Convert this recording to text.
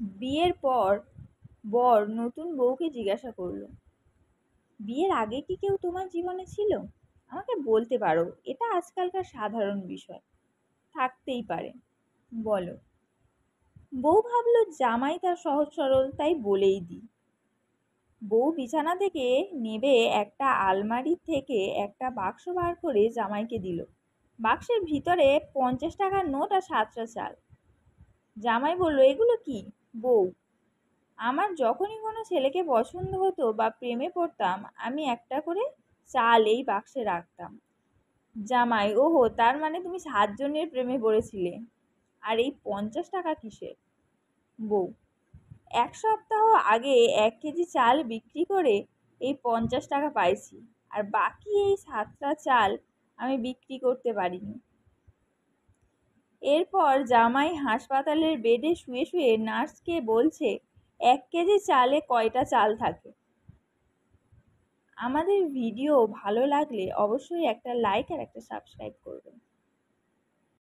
বিয়ের পর বর নতুন বউকে জিজ্ঞাসা করলো, বিয়ের আগে কি কেউ তোমার জীবনে ছিল? আমাকে বলতে পারো, এটা আজকালকার সাধারণ বিষয়, থাকতেই পারে, বলো। বউ ভাবলো জামাই তার সহজ সরল, তাই বলেই দিই। বউ বিছানা থেকে নেবে একটা আলমারি থেকে একটা বাক্স বার করে জামাইকে দিল। বাক্সের ভিতরে 50 টাকার নোট আর 7টা চাল। জামাই বলল, এগুলো কি? বউ, আমার যখনই কোনো ছেলেকে পছন্দ হতো বা প্রেমে পড়তাম, আমি একটা করে চাল এই বাক্সে রাখতাম। জামাই, ওহো, তার মানে তুমি 7 জনের প্রেমে পড়েছিলে। আর এই 50 টাকা কিসের? বউ, 1 সপ্তাহ আগে 1 কেজি চাল বিক্রি করে এই 50 টাকা পাইছি, আর বাকি এই 7টা চাল আমি বিক্রি করতে পারিনি। এরপর জামাই হাসপাতালের বেডে শুয়ে শুয়ে নার্সকে বলছে, 1 কেজি চালে কয়টা চাল থাকে। আমাদের ভিডিও ভালো লাগলে অবশ্যই একটা লাইক আর একটা সাবস্ক্রাইব করবেন।